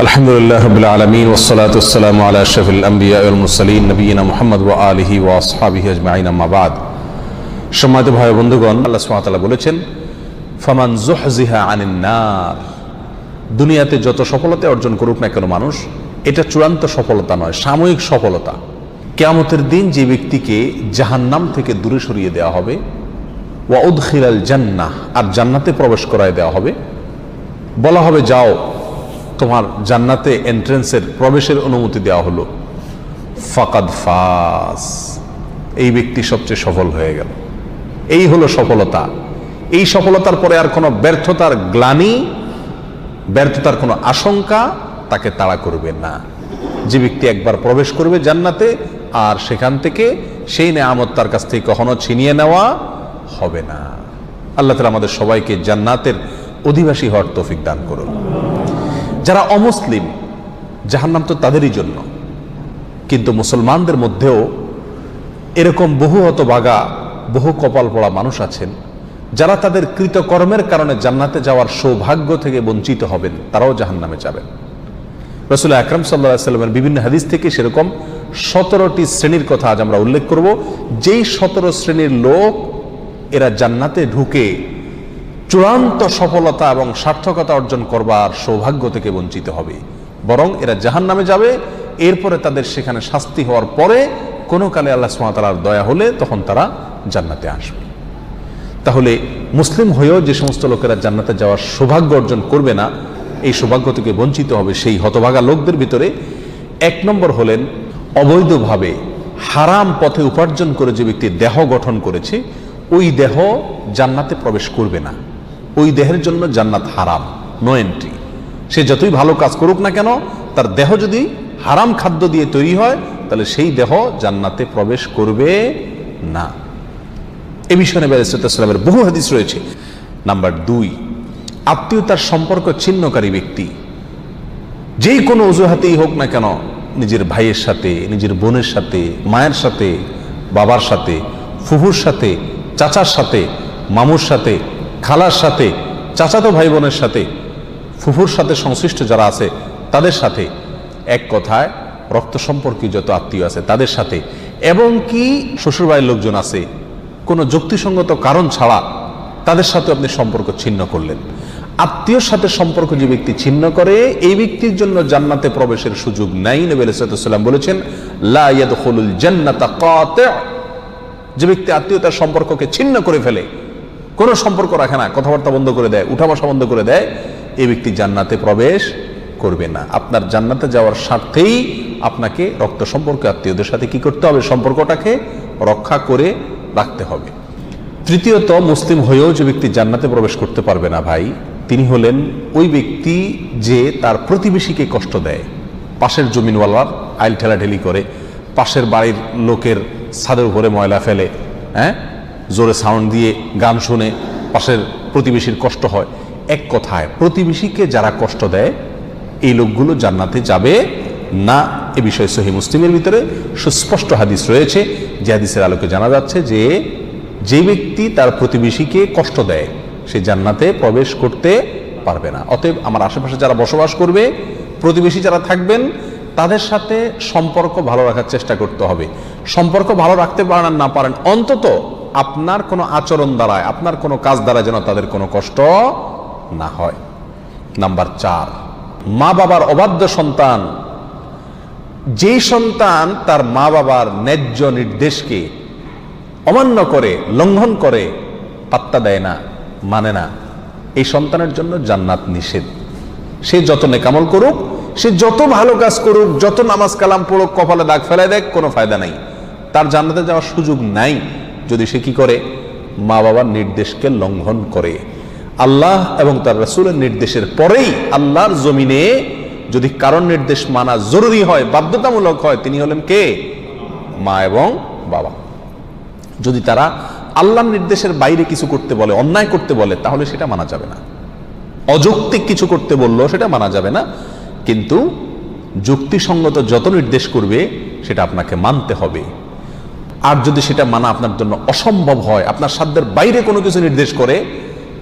আলহামদুলিল্লাহ রাব্বিল আলামিন ওয়াসসালাতু ওয়াসসালামু আলা আশরাফিল আমবিয়া ওয়াল মুরসালিন নবিয়িনা মুহাম্মদ ওয়া আলিহি ওয়া আসহাবিহি আজমাইন আম্মা বাদ। সম্মানিত ভাই বন্ধুগণ, আল্লাহ সুবহানাহু ওয়া তাআলা বলেছেন, ফামান যুহজিহা আনিন নার। দুনিয়াতে যত সফলতা অর্জন করুক না কেন মানুষ, এটা চূড়ান্ত সফলতা নয়, সাময়িক সফলতা। কিয়ামতের দিন যে ব্যক্তিকে জাহান্নাম থেকে দূরে সরিয়ে দেওয়া হবে, ওয়া উদখিলাল জান্নাহ, আর জান্নাতে প্রবেশ করায় দেওয়া হবে, বলা হবে যাও তোমার জান্নাতে এন্ট্রেন্সের প্রবেশের অনুমতি দেওয়া হলো, ফাকাদ ফাস, এই ব্যক্তি সবচেয়ে সফল হয়ে গেল। এই হলো সফলতা। এই সফলতার পরে আর কোনো ব্যর্থতার গ্লানি, ব্যর্থতার কোনো আশঙ্কা তাকে তাড়া করবে না। যে ব্যক্তি একবার প্রবেশ করবে জান্নাতে, আর সেখান থেকে সেই নেয়ামত তার কাছ থেকে কখনো ছিনিয়ে নেওয়া হবে না। আল্লাহ তাআলা আমাদের সবাইকে জান্নাতের অধিবাসী হওয়ার তৌফিক দান করুন। যারা অমুসলিম, জাহান্নাম তো তাদেরই জন্য, কিন্তু মুসলমানদের মধ্যেও এরকম বহু হতভাগা, বহু কপাল পড়া মানুষ আছেন যারা তাদের কৃতকর্মের কারণে জান্নাতে যাওয়ার সৌভাগ্য থেকে বঞ্চিত হবেন, তারাও জাহান্নামে যাবেন। রাসূল আকরাম সাল্লাল্লাহু আলাইহি ওয়াসাল্লামের বিভিন্ন হাদিস থেকে সেরকম 17টি শ্রেণীর কথা আজ আমরা উল্লেখ করব। যেই 17 শ্রেণীর লোক এরা জান্নাতে ঢুকে চূড়ান্ত সফলতা এবং সার্থকতা অর্জন করবার সৌভাগ্য থেকে বঞ্চিত হবে, বরং এরা জাহান্নামে যাবে। এরপরে তাদের সেখানে শাস্তি হওয়ার পরে কোনো কালে আল্লাহ সুবহানাহু ওয়া তাআলার দয়া হলে তখন তারা জান্নাতে আসবে। তাহলে মুসলিম হয়েও যে সমস্ত লোকেরা জান্নাতে যাওয়ার সৌভাগ্য অর্জন করবে না, এই সৌভাগ্য থেকে বঞ্চিত হবে, সেই হতভাগা লোকদের ভিতরে 1 নম্বর হলেন অবৈধভাবে হারাম পথে উপার্জন করে যে ব্যক্তি দেহ গঠন করেছে, ওই দেহ জান্নাতে প্রবেশ করবে না। ওই দেহের জন্য জান্নাত হারাম, নো এন্ট্রি। সে যতই ভালো কাজ করুক না কেন, তার দেহ যদি হারাম খাদ্য দিয়ে তৈরি হয়, তাহলে সেই দেহ জান্নাতে প্রবেশ করবে না। এ বিষয়ে নবী আলাইহিস সালামের বহু হাদিস রয়েছে। নাম্বার 2, আত্মীয়তার সম্পর্ক ছিন্নকারী ব্যক্তি, যেই কোনো অজুহাতেই হোক না কেন, নিজের ভাইয়ের সাথে, নিজের বোনের সাথে, মায়ের সাথে, বাবার সাথে, ফুফুর সাথে, চাচার সাথে, মামুর সাথে, খালার সাথে, চাচাতো ভাই বোনের সাথে, ফুফুর সাথে সংশ্লিষ্ট যারা আছে তাদের সাথে, এক কথায় রক্ত সম্পর্কী যত আত্মীয় আছে তাদের সাথে, এবং কি শ্বশুরবাড়ির লোকজন আছে, কোনো যুক্তিসঙ্গত কারণ ছাড়া তাদের সাথে আপনি সম্পর্ক ছিন্ন করলেন। আত্মীয়র সাথে সম্পর্ক যে ব্যক্তি ছিন্ন করে, এই ব্যক্তির জন্য জান্নাতে প্রবেশের সুযোগ নাই। নবী আলাইহিস সালাম বলেছেন, লা ইয়াদখুলুল জান্নাতা কাতি'। যে ব্যক্তি আত্মীয়তার সম্পর্ককে ছিন্ন করে ফেলে, কোনো সম্পর্ক রাখে না, কথাবার্তা বন্ধ করে দেয়, উঠা বসা বন্ধ করে দেয়, এই ব্যক্তি জান্নাতে প্রবেশ করবে না। আপনার জান্নাতে যাওয়ার স্বার্থেই আপনাকে রক্ত সম্পর্ক আত্মীয়দের সাথে কি করতে হবে? সম্পর্কটাকে রক্ষা করে রাখতে হবে। তৃতীয়ত, মুসলিম হয়েও যে ব্যক্তি জান্নাতে প্রবেশ করতে পারবে না ভাই, তিনি হলেন ওই ব্যক্তি যে তার প্রতিবেশীকে কষ্ট দেয়। পাশের জমিনওয়ালার আইল ঠেলাঠেলি করে, পাশের বাড়ির লোকের ছাদের উপরে ময়লা ফেলে, জোরে সাউন্ড দিয়ে গান শুনে পাশের প্রতিবেশীর কষ্ট হয়। এক কথায় প্রতিবেশীকে যারা কষ্ট দেয়, এই লোকগুলো জান্নাতে যাবে না। এ বিষয়ে সহিহ মুসলিমের ভিতরে সুস্পষ্ট হাদিস রয়েছে, যে হাদিসের আলোকে জানা যাচ্ছে যে যে ব্যক্তি তার প্রতিবেশীকে কষ্ট দেয়, সে জান্নাতে প্রবেশ করতে পারবে না। অতএব আমার আশেপাশে যারা বসবাস করবে, প্রতিবেশী যারা থাকবেন, তাদের সাথে সম্পর্ক ভালো রাখার চেষ্টা করতে হবে। সম্পর্ক ভালো রাখতে পারেন না পারেন, অন্তত আপনার কোনো আচরণ দ্বারায়, আপনার কোনো কাজ দ্বারা যেন তাদের কোনো কষ্ট না হয়। নাম্বার 4, মা বাবার অবাধ্য সন্তান। যেই সন্তান তার মা বাবার ন্যায্য নির্দেশকে অমান্য করে, লঙ্ঘন করে, পাত্তা দেয় না, মানে না, এই সন্তানের জন্য জান্নাত নিষেধ। সে যত নেকামল করুক, সে যত ভালো কাজ করুক, যত নামাজ কালাম পড়ুক, কপালে দাগ ফেলায় দেখ, কোনো ফায়দা নাই, তার জান্নাতে যাওয়ার সুযোগ নাই যদি সে কি করে? মা বাবার নির্দেশকে লঙ্ঘন করে। আল্লাহ এবং তার রাসূলের নির্দেশের পরেই আল্লাহর জমিনে যদি কারণ নির্দেশ মানা জরুরি হয়, বাধ্যতামূলক হয়, তিনি হলেন কে? মা এবং বাবা। যদি তারা আল্লাহর নির্দেশের বাইরে কিছু করতে বলে, অন্যায় করতে বলে, তাহলে সেটা মানা যাবে না। অযৌক্তিক কিছু করতে বললো সেটা মানা যাবে না, কিন্তু যুক্তিসঙ্গত যত নির্দেশ করবে সেটা আপনাকে মানতে হবে। আর যদি সেটা মানা আপনার জন্য অসম্ভব হয়, আপনার সাধ্যের বাইরে কোনো কিছু নির্দেশ করে,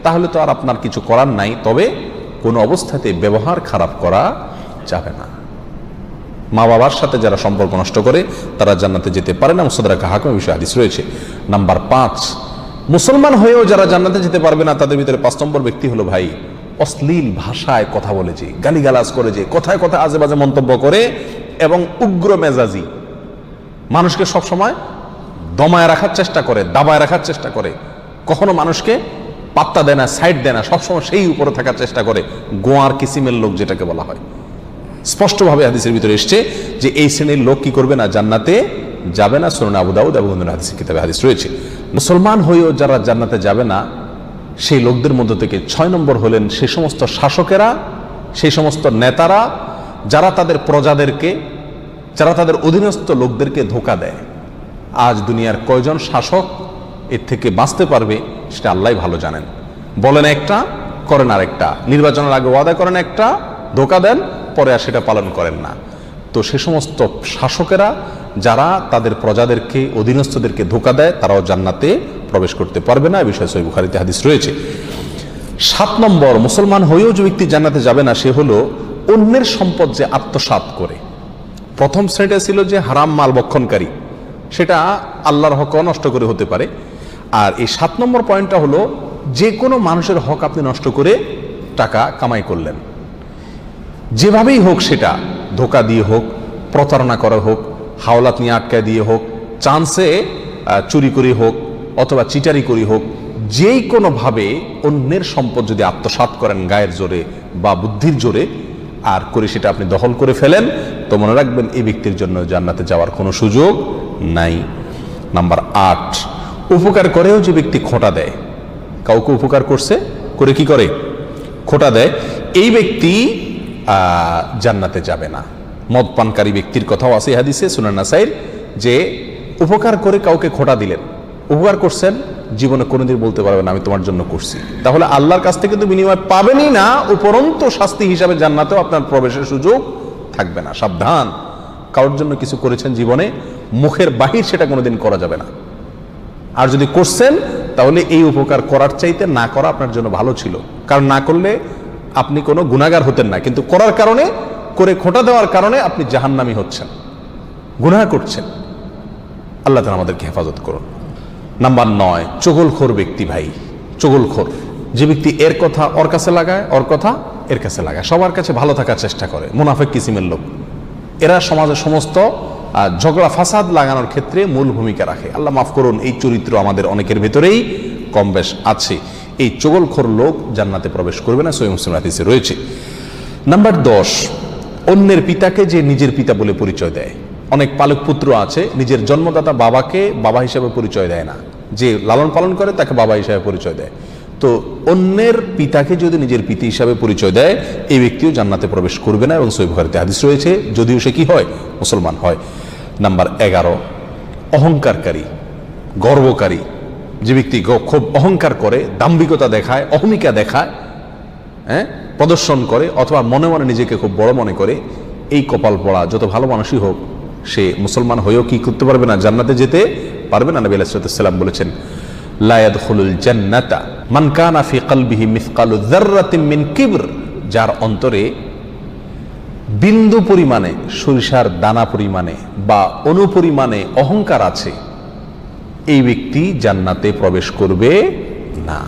তাহলে তো আর আপনার কিছু করার নাই। তবে কোনো অবস্থাতে ব্যবহার খারাপ করা যাবে না। মা বাবার সাথে যারা সম্পর্ক নষ্ট করে তারা জান্নাতে যেতে পারে না। মুসতাদরাক হাকিমের বিষয়ে হাদিস রয়েছে। নাম্বার 5, মুসলমান হয়েও যারা জান্নাতে যেতে পারবে না তাদের ভিতরে 5 নম্বর ব্যক্তি হলো ভাই অশ্লীল ভাষায় কথা বলে, যে গালিগালাজ করে, যে কথায় কথায় আজে বাজে মন্তব্য করে এবং উগ্র মেজাজি, মানুষকে সবসময় দমায় রাখার চেষ্টা করে, দাবায় রাখার চেষ্টা করে, কখনো মানুষকে পাত্তা দেয় না, সাইড দেয় না, সবসময় সেই উপরে থাকার চেষ্টা করে, গোয়ার কিসিমের লোক যেটাকে বলা হয়। স্পষ্টভাবে হাদিসের ভিতরে এসছে যে এই শ্রেণীর লোক কি করবে না, জান্নাতে যাবে না। সুনান আবু দাউদ এবং অন্যান্য হাদিসের কিতাবে হাদিস রয়েছে। মুসলমান হয়েও যারা জান্নাতে যাবে না সেই লোকদের মধ্যে থেকে 6 নম্বর হলেন সেই সমস্ত শাসকেরা, সেই সমস্ত নেতারা যারা তাদের প্রজাদেরকে, যারা তাদের অধীনস্থ লোকদেরকে ধোঁকা দেয়। আজ দুনিয়ার কয়জন শাসক এর থেকে বাঁচতে পারবে সেটা আল্লাহই ভালো জানেন। বলেন একটা, করেন আরেকটা, নির্বাচনের আগে ওয়াদা করেন একটা, ধোঁকা দেন, পরে আর সেটা পালন করেন না। তো সে সমস্ত শাসকেরা যারা তাদের প্রজাদেরকে, অধীনস্থদেরকে ধোঁকা দেয় তারাও জান্নাতে প্রবেশ করতে পারবে না। এই বিষয়ে সহিহ বুখারীতে হাদিস রয়েছে। 7 নম্বর, মুসলমান হয়েও যে ব্যক্তি জান্নাতে যাবে না সে হলো অন্যের সম্পদ যে আত্মসাৎ করে। প্রথম শ্রেণীটা ছিল যে হারাম মাল ভক্ষণকারী, সেটা আল্লাহর হক নষ্ট করে হতে পারে। আর এই 7 নম্বর পয়েন্টটা হলো যে কোনো মানুষের হক আপনি নষ্ট করে টাকা কামাই করলেন, যেভাবেই হোক, সেটা ধোঁকা দিয়ে হোক, প্রতারণা করা হোক, হাওলাত নিয়ে আটকায় দিয়ে হোক, চান্সে চুরি করে হোক, অথবা চিটারি করে হোক, যেই কোনোভাবে অন্যের সম্পদ যদি আত্মসাৎ করেন গায়ের জোরে বা বুদ্ধির জোরে, আর করে সেটা আপনি দখল করে ফেলেন, তো মনে রাখবেন এই ব্যক্তির জন্য জান্নাতে যাওয়ার কোনো সুযোগ নাই। নাম্বার 8, উপকার করেও যে ব্যক্তি খোঁটা দেয়, কাউকে উপকার করছে, করে কি করে, খোঁটা দেয়, এই ব্যক্তি জান্নাতে যাবে না। মদ পানকারী ব্যক্তির কথাও আছে হাদিসে সুনান নাসাইর, যে উপকার করে কাউকে খোঁটা দিলেন, উপকার করছেন, জীবনে কোনোদিন বলতে পারবে না আমি তোমার জন্য করছি, তাহলে আল্লাহর কাছ থেকে কিন্তু বিনিময় পাবেনই না, উপরন্তু শাস্তি হিসাবে জান্নাতেও আপনার প্রবেশের সুযোগ থাকবে না। সাবধান, কারোর জন্য কিছু করেছেন জীবনে, মুখের বাহির সেটা কোনোদিন করা যাবে না। আর যদি করছেন তাহলে এই উপকার করার চাইতে না করা আপনার জন্য ভালো ছিল, কারণ না করলে আপনি কোনো গুনাহগার হতেন না, কিন্তু করার কারণে, করে খোঁটা দেওয়ার কারণে আপনি জাহান্নামী হচ্ছেন, গুনাহ করছেন। আল্লাহ তাআলা আমাদেরকে হেফাজত করুন। নাম্বার 9, চগলখোর ব্যক্তি ভাই, চগলখোর যে ব্যক্তি এর কথা ওর কাছে লাগায়, ওর কথা এর কাছে লাগায়, সবার কাছে ভালো থাকার চেষ্টা করে, মুনাফিক কিসিমের লোক। এরা সমাজের সমস্ত ঝগড়া ফাসাদ লাগানোর ক্ষেত্রে মূল ভূমিকা রাখে। আল্লাহ মাফ করুন, এই চরিত্র আমাদের অনেকের ভেতরেই কম বেশ আছে। এই চগলখোর লোক জান্নাতে প্রবেশ করবে না, সহিহ মুসলিম হাদিসে রয়েছে। নাম্বার 10, অন্যের পিতাকে যে নিজের পিতা বলে পরিচয় দেয়। অনেক পালক পুত্র আছে নিজের জন্মদাতা বাবাকে বাবা হিসেবে পরিচয় দেয় না, যে লালন পালন করে তাকে বাবা হিসেবে পরিচয় দেয়। তো অন্যের পিতাকে যদি নিজের পিতা হিসাবে পরিচয় দেয় এই ব্যক্তিও জান্নাতে প্রবেশ করবে না, এবং সহিহ বুখারীতে হাদিস রয়েছে, যদিও সে কি হয়, মুসলমান হয়। নাম্বার 11, অহংকারকারী, গর্বকারী যে ব্যক্তি খুব অহংকার করে, দাম্ভিকতা দেখায়, অহমিকা দেখায়, প্রদর্শন করে, অথবা মনে মনে নিজেকে খুব বড় মনে করে, এই কপাল পড়া যত ভালো মানুষই হোক সে মুসলমান হয়েও কি করতে পারবে না, জান্নাতে যেতে পারবে না। নবী আলাইহিস সালাম বলেছেন, লা ইয়াদখুলুল জান্নাতা মান কানা ফি কলবিহি মিসকালু যাররাতিন মিন কিবর, যার অন্তরে বিন্দু পরিমাণে, সরিষার দানা পরিমাণে বা অনুপরিমাণে অহংকার আছে, এই ব্যক্তি জান্নাতে প্রবেশ করবে না।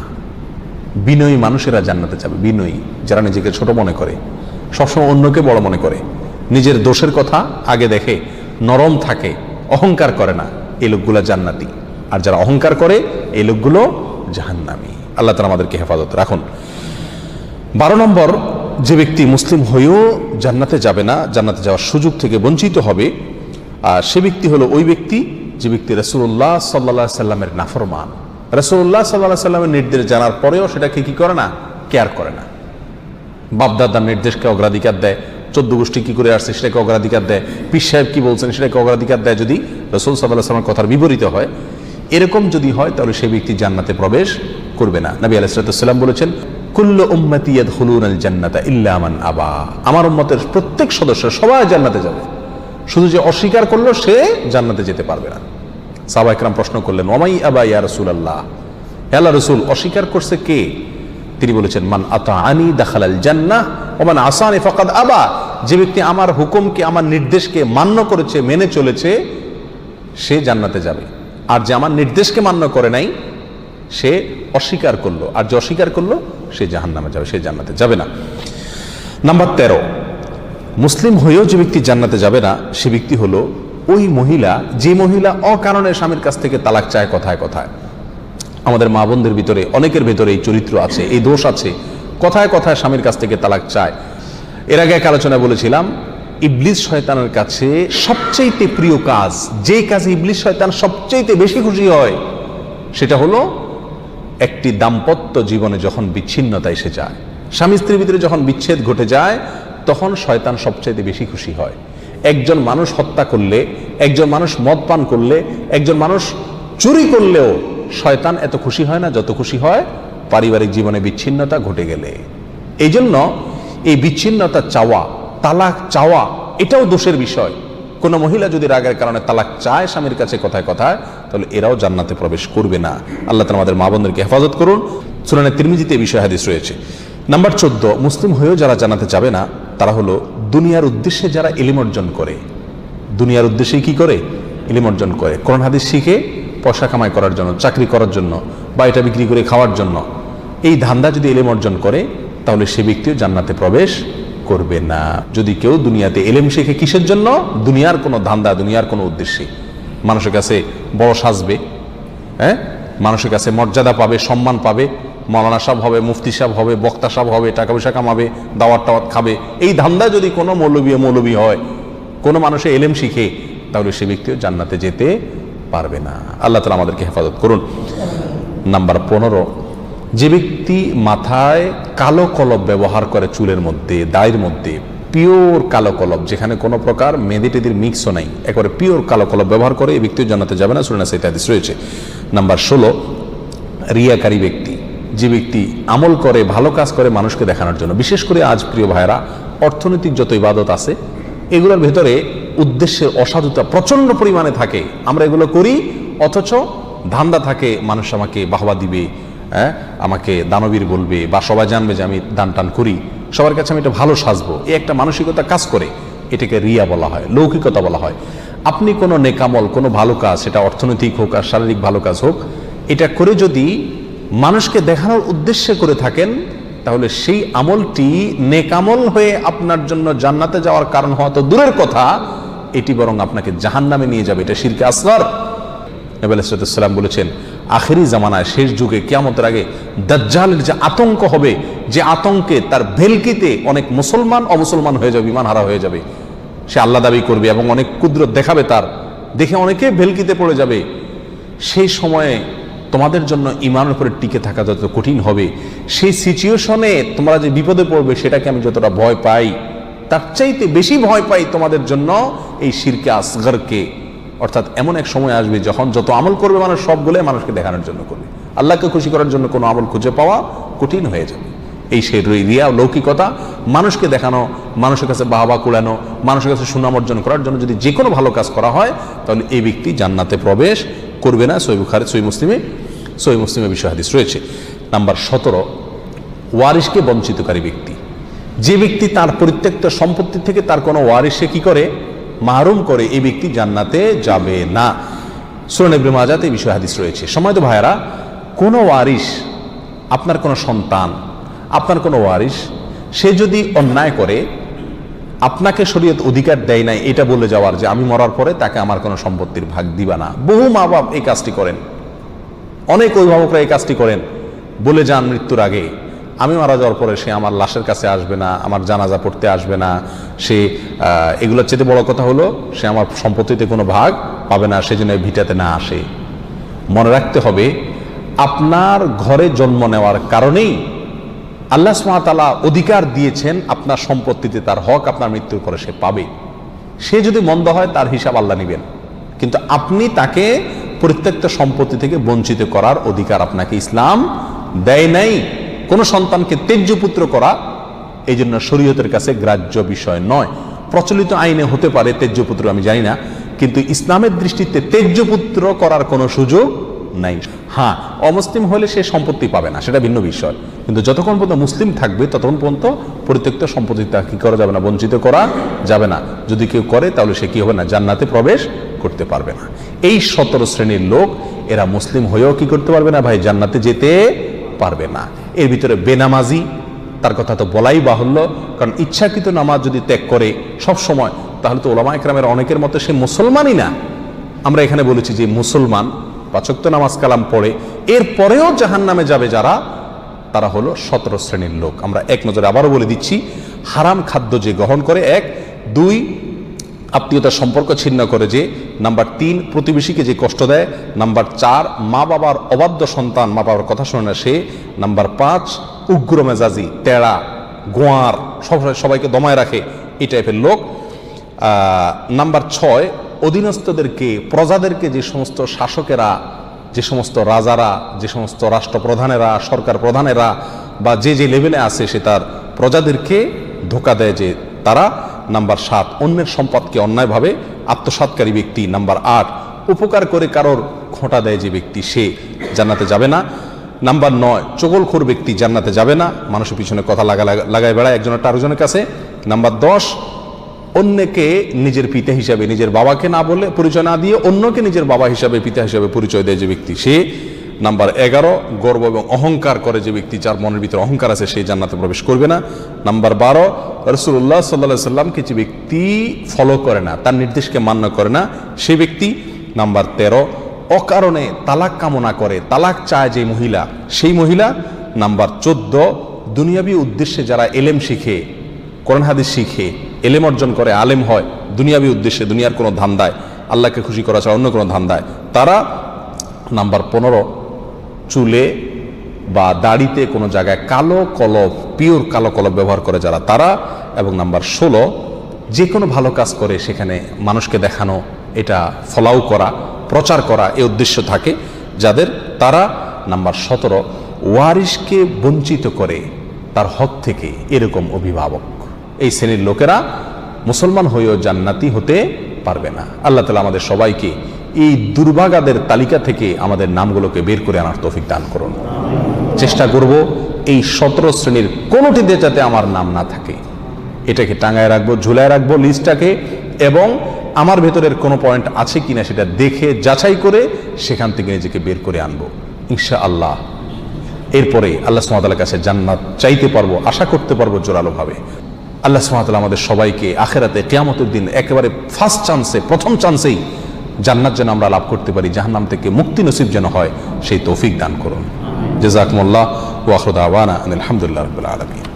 বিনয়ী মানুষেরা জান্নাতে যাবে, বিনয়ী যারা নিজেকে ছোট মনে করে, সবসময় অন্যকে বড় মনে করে, নিজের দোষের কথা আগে দেখে, নরম থাকে, অহংকার করে না, এই লোকগুলো জান্নাতি। আর যারা অহংকার করে এই লোকগুলো জাহান্নামী। আল্লাহ তাআলা আমাদেরকে হেফাজত রাখুন। 12 নম্বর, যে ব্যক্তি মুসলিম হয়েও জান্নাতে যাবে না, জান্নাতে যাওয়ার সুযোগ থেকে বঞ্চিত হবে, আর সে ব্যক্তি হলো ওই ব্যক্তি যে ব্যক্তি রাসূলুল্লাহ সাল্লাল্লাহু আলাইহি সাল্লামের নাফরমান। রাসূলুল্লাহ সাল্লাল্লাহু আলাইহি সাল্লামের নির্দেশ জানার পরেও সেটাকে কি করে না, কেয়ার করে না। বাপদাদার নির্দেশকে অগ্রাধিকার দেয়, 14 গোষ্ঠী কি করে আসছে সেটাকে অগ্রাধিকার দেয়, পীর সাহেব কি বলছেন সেটাকে অগ্রাধিকার দেয়, যদি রাসূল সাল্লাল্লাহু আলাইহি সাল্লামের কথার বিপরীত হয়। এরকম যদি হয় তাহলে সেই ব্যক্তি জান্নাতে প্রবেশ করবে না। নবী আলাইহিস সালাম বলেছেন, কুল্লু উম্মতি ইয়াদখুলুনাল জান্নাতা ইল্লা মান আবা, আমার উম্মতের প্রত্যেক সদস্য সবাই জান্নাতে যাবে, শুধু যে অস্বীকার করলো সে জান্নাতে যেতে পারবে না। সাহাবা ইকরাম প্রশ্ন করলেন, ওয়ামাই আবা ইয়া রাসূলুল্লাহ, হে আল্লাহর রাসূল অস্বীকার করছে কে? তিনি বলেছেন, মান আতাআনি দাখালাল জান্নাহ ওয়া মান আসানি ফাকাদ আবা, যে ব্যক্তি আমার হুকুমকে, আমার নির্দেশকে মান্য করেছে, মেনে চলেছে, সে জান্নাতে যাবে। আর যে আমার নির্দেশকে মান্য করে নাই, সে অস্বীকার করলো, আর যে অস্বীকার করলো সে জাহান্নামে যাবে, সে জান্নাতে যাবে না। নাম্বার 13, মুসলিম হয়েও যে ব্যক্তি জান্নাতে যাবে না সে ব্যক্তি হলো ওই মহিলা, যে মহিলা অকারণে স্বামীর কাছ থেকে তালাক চায় কথায় কথায়। আমাদের মা বোনদের ভিতরে অনেকের ভিতরে এই চরিত্র আছে, এই দোষ আছে, কথায় কথায় স্বামীর কাছ থেকে তালাক চায়। এর আগে এক আলোচনায় বলেছিলাম, ইবলিস শয়তানের কাছে সবচেয়ে প্রিয় কাজ, যে কাজে ইবলিস শয়তান সবচেয়ে বেশি খুশি হয়, সেটা হলো একটি দাম্পত্য জীবনে যখন বিচ্ছিন্নতা এসে যায়, স্বামী স্ত্রীর ভিতরে যখন বিচ্ছেদ ঘটে যায়, তখন শয়তান সবচেয়ে বেশি খুশি হয়। একজন মানুষ হত্যা করলে, একজন মানুষ মদ পান করলে, একজন মানুষ চুরি করলেও শয়তান এত খুশি হয় না যত খুশি হয় পারিবারিক জীবনে বিচ্ছিন্নতা ঘটে গেলে। এই জন্য এই বিচ্ছিন্নতা চাওয়া, তালাক চাওয়া, এটাও দোষের বিষয়। কোন মহিলা যদি রাগের কারণে তালাক চায় স্বামীর কাছে কথায় কথায়, তাহলে এরাও জান্নাতে প্রবেশ করবে না। আল্লাহ তাআলা আমাদের মা বোনদেরকে হেফাজত করুন। সুনানে তিরমিজিতে এই বিষয়ে হাদিস রয়েছে। নাম্বার 14, মুসলিম হয়েও যারা জান্নাতে যাবে না তারা হলো দুনিয়ার উদ্দেশ্যে যারা ইলম অর্জন করে। দুনিয়ার উদ্দেশ্যে কি করে? ইলম অর্জন করে। কোরআন হাদিস শিখে পয়সা কামাই করার জন্য, চাকরি করার জন্য, বা এটা বিক্রি করে খাওয়ার জন্য, এই ধান্দা যদি ইলম অর্জন করে তাহলে সে ব্যক্তিও জান্নাতে প্রবেশ করবে না। যদি কেউ দুনিয়াতে ইলম শিখে কিসের জন্য? দুনিয়ার কোনো ধান্দা, দুনিয়ার কোনো উদ্দেশ্যে, মানুষের কাছে বড় সাজবে, মানুষের কাছে মর্যাদা পাবে, সম্মান পাবে, মৌলানা সাহেব হবে, মুফতি সাহেব হবে, বক্তা সাহেব হবে, টাকা পয়সা কামাবে, দাওয়াত টাওয়াত খাবে, এই ধান্দা যদি কোনো মৌলবী হয়, কোনো মানুষের ইলম শিখে, তাহলে সে ব্যক্তিও জান্নাতে যেতে পারবে না। আল্লাহ তাআলা আমাদেরকে হেফাজত করুন। নাম্বার 15, যে ব্যক্তি মাথায় কালো কলব ব্যবহার করে, চুলের মধ্যে, দাড়ির মধ্যে পিওর কালো কলব, যেখানে কোনো প্রকার মেহেদি টেদির মিক্সও নাই, একেবারে পিওর কালো কলব ব্যবহার করে, এই ব্যক্তিও জান্নাতে যাবে না। সূরা নাসা হাদিস রয়েছে। নাম্বার 16, রিয়াকারী ব্যক্তি, যে ব্যক্তি আমল করে, ভালো কাজ করে মানুষকে দেখানোর জন্য। বিশেষ করে আজ প্রিয় ভাইয়েরা, অর্থনৈতিক যত ইবাদত আছে এগুলোর ভেতরে উদ্দেশ্যের অসাধুতা প্রচন্ড পরিমাণে থাকে। আমরা এগুলো করি, অথচ ধান্দা থাকে মানুষ আমাকে বাহবা দিবে, আমাকে দানবীর বলবে, বা সবাই জানবে যে আমি দান টান করি, সবার কাছে আমি এটা ভালো সাজবো, এই একটা মানসিকতা কাজ করে। এটাকে রিয়া বলা হয়, লৌকিকতা বলা হয়। আপনি কোনো নেকামল, কোনো ভালো কাজ, সেটা অর্থনৈতিক হোক আর শারীরিক ভালো কাজ হোক, এটা করে যদি মানুষকে দেখানোর উদ্দেশ্যে করে থাকেন, তাহলে সেই আমলটি নেকামল হয়ে আপনার জন্য জান্নাতে যাওয়ার কারণ হওয়া তো দূরের কথা, এটি বরং আপনাকে জাহান্নামে নিয়ে যাবে। এটা শিরকে আসগর। নবী আলাইহিস সালাম বলেছেন, আখেরি জামানায়, শেষ যুগে, কিয়ামতের আগে দাজ্জালের যে আতঙ্ক হবে, যে আতঙ্কে তার ভেলকিতে অনেক মুসলমান অমুসলমান হয়ে যাবে, ঈমান হারা হয়ে যাবে। সে আল্লাহ দাবি করবে এবং অনেক কুদরত দেখাবে তার, দেখে অনেকে ভেলকিতে পড়ে যাবে। সেই সময়ে তোমাদের জন্য ঈমানের উপরে টিকে থাকা যত কঠিন হবে, সেই সিচুয়েশনে তোমরা যে বিপদে পড়বে, সেটাকে আমি যতটা ভয় পাই, তার চাইতে বেশি ভয় পাই তোমাদের জন্য এই শিরকে আসগরকে। অর্থাৎ এমন এক সময় আসবে যখন যত আমল করবে মানুষ, সবগুলো মানুষকে দেখানোর জন্য করবে, আল্লাহকে খুশি করার জন্য কোনো আমল খুঁজে পাওয়া কঠিন হয়ে যাবে। এই সেই রিয়া, লৌকিকতা, মানুষকে দেখানো, মানুষের কাছে বাহবা কুড়ানো, মানুষের কাছে সুনাম অর্জন করার জন্য যদি যে কোনো ভালো কাজ করা হয়, তাহলে এই ব্যক্তি জান্নাতে প্রবেশ করবে না। সহিহ বুখারী, সহিহ মুসলিমে বিষয় হাদিস রয়েছে। নাম্বার 17, ওয়ারিশকে বঞ্চিতকারী ব্যক্তি, যে ব্যক্তি তার পরিত্যক্ত সম্পত্তি থেকে তার কোনো ওয়ারিশকে কি করে? মাহরুম করে, এই ব্যক্তি জান্নাতে যাবে না। সুনান ইবনে মাজাতে এই বিষয় হাদিস রয়েছে। সম্মানিত ভাইয়েরা, কোনো ওয়ারিশ, আপনার কোনো সন্তান, আপনার কোনো ওয়ারিশ, সে যদি অন্যায় করে, আপনাকে শরীয়ত অধিকার দেয় নাই এটা বলে যাওয়ার যে আমি মরার পরে তাকে আমার কোনো সম্পত্তির ভাগ দিবা না। বহু মা বাপ এই কাজটি করেন, অনেক অভিভাবকরা এই কাজটি করেন, বলে যান মৃত্যুর আগে আমি মারা যাওয়ার পরে সে আমার লাশের কাছে আসবে না, আমার জানাজা পড়তে আসবে না, সে এগুলোর চেয়ে বড় কথা হলো সে আমার সম্পত্তিতে কোনো ভাগ পাবে না, সেজন্য ভিটাতে না আসে। মনে রাখতে হবে, আপনার ঘরে জন্ম নেওয়ার কারণেই আল্লাহ সুবহানাহু ওয়া তাআলা অধিকার দিয়েছেন আপনার সম্পত্তিতে তার হক আপনার মৃত্যুর পরে সে পাবে। সে যদি মন্দ হয় তার হিসাব আল্লাহ নেবেন, কিন্তু আপনি তাকে পরিত্যক্ত সম্পত্তি থেকে বঞ্চিত করার অধিকার আপনাকে ইসলাম দেয় নাই। কোন সন্তানকে তেজ্য পুত্র করা এই জন্য শরীয়তের কাছে গ্রাহ্য বিষয় নয়। প্রচলিত আইনে হতে পারে তেজ্য পুত্র, আমি জানি না, কিন্তু ইসলামের দৃষ্টিতে তেজ্য পুত্র করার কোনো সুযোগ নাই। হ্যাঁ, অমুসলিম হলে সে সম্পত্তি পাবে না, সেটা ভিন্ন বিষয়, কিন্তু যতক্ষণ পর্যন্ত মুসলিম থাকবে ততক্ষণ পর্যন্ত পরিত্যক্ত সম্পত্তি কি করা যাবে না, বঞ্চিত করা যাবে না। যদি কেউ করে তাহলে সে কি হবে না, জান্নাতে প্রবেশ করতে পারবে না। এই 17 শ্রেণীর লোক, এরা মুসলিম হয়েও কি করতে পারবে না ভাই, জান্নাতে যেতে পারবে না। এর ভিতরে বেনামাজি, তার কথা তো বলাই বাহুল্য, কারণ ইচ্ছাকৃত নামাজ যদি ত্যাগ করে সব সময়, তাহলে তো ওলামা একরামের অনেকের মতে সে মুসলমানই না। আমরা এখানে বলেছি যে মুসলমান 5 ওয়াক্ত নামাজ কালাম পড়ে এরপরেও জাহান্নামে যাবে যারা, তারা হলো 17 শ্রেণীর লোক। আমরা এক নজরে আবারও বলে দিচ্ছি, হারাম খাদ্য যে গ্রহণ করে, 1, 2 আত্মীয়তার সম্পর্ক ছিন্ন করে যে, নাম্বার 3 প্রতিবেশীকে যে কষ্ট দেয়, নাম্বার 4 মা বাবার অবাধ্য সন্তান, মা বাবার কথা শোনে না সে, নাম্বার 5 উগ্র মেজাজি, তেড়া, গোয়ার, সবাইকে দমায় রাখে, এই টাইপের লোক। নাম্বার 6 অধীনস্থদেরকে, প্রজাদেরকে, যে সমস্ত শাসকেরা, যে সমস্ত রাজারা, যে সমস্ত রাষ্ট্রপ্রধানেরা, সরকার প্রধানেরা বা যে যে লেভেলে আছে সে তার প্রজাদেরকে ধোঁকা দেয় যে তারা। নাম্বার 7 অন্যের সম্পদকে অন্যায়ভাবে আত্মসাৎকারী ব্যক্তি। নাম্বার 8 উপকার করে কারোর খোঁটা দেয় যে ব্যক্তি, সে জান্নাতে যাবে না। নাম্বার 9 চগলখোর ব্যক্তি জান্নাতে যাবে না, মানুষের পিছনে কথা লাগায় বেড়ায় একজনের আরেকজনের কাছে। নাম্বার 10 অন্যকে নিজের পিতা হিসাবে, নিজের বাবাকে না বলে পরিচয় না দিয়ে অন্যকে নিজের বাবা হিসাবে, পিতা হিসাবে পরিচয় দেয় যে ব্যক্তি, সে। নাম্বার 11 গর্ব এবং অহংকার করে যে ব্যক্তি, যার মনের ভিতরে অহংকার আছে, সেই জান্নাতে প্রবেশ করবে না। নাম্বার 12 রাসূলুল্লাহ সাল্লাল্লাহু আলাইহি সাল্লামকে যে ব্যক্তি ফলো করে না, তার নির্দেশকে মান্য করে না, সেই ব্যক্তি। নাম্বার 13 অকারণে তালাক কামনা করে, তালাক চায় যে মহিলা, সেই মহিলা। নাম্বার 14 দুনিয়াবী উদ্দেশ্যে যারা এলেম শিখে, কোরআন হাদিস শিখে, এলেম অর্জন করে, আলেম হয় দুনিয়াবী উদ্দেশ্যে, দুনিয়ার কোনো ধান্দায়, আল্লাহকে খুশি করা ছাড়া অন্য কোনো ধান্দায়, তারা। নাম্বার 15 চুলে বা দাড়িতে কোনো জায়গায় কালো কলব, পিওর কালো কলব ব্যবহার করে যারা, তারা। এবং নাম্বার 16 যে কোনো ভালো কাজ করে সেখানে মানুষকে দেখানো, এটা ফলাও করা, প্রচার করা, এই উদ্দেশ্য থাকে যাদের, তারা। নাম্বার 17 ওয়ারিশকে বঞ্চিত করে তার হক থেকে, এরকম অভিভাবক। এই শ্রেণীর লোকেরা মুসলমান হয়েও জান্নাতি হতে পারবে না। আল্লাহ তাআলা আমাদের সবাইকে এই দুর্ভাগাদের তালিকা থেকে আমাদের নামগুলোকে বের করে আনার তৌফিক দান করুন। চেষ্টা করব এই 17 শ্রেণীর কোনোটিতে যাতে আমার নাম না থাকে, এটাকে টাঙায় রাখবো, ঝুলায় রাখবো লিস্টটাকে, এবং আমার ভেতরের কোনো পয়েন্ট আছে কিনা সেটা দেখে যাচাই করে সেখান থেকে নিজেকে বের করে আনবো ইনশাআল্লাহ। এরপরে আল্লাহ সুবহানাহু ওয়া তাআলার কাছে জান্নাত চাইতে পারবো, আশা করতে পারবো জোরালোভাবে। আল্লাহ সুবহানাহু ওয়া তাআলা আমাদের সবাইকে আখিরাতে কিয়ামতের দিন একেবারে ফার্স্ট চান্সে, প্রথম চান্সেই জান্নাত যেন আমরা লাভ করতে পারি, জাহান্নাম থেকে মুক্তি নসিব যেন হয়, সেই তৌফিক দান করুন। জাযাকুমুল্লাহ ওয়া আখিরু দাওয়ানা আলহামদুলিল্লাহি রাব্বিল আলামিন।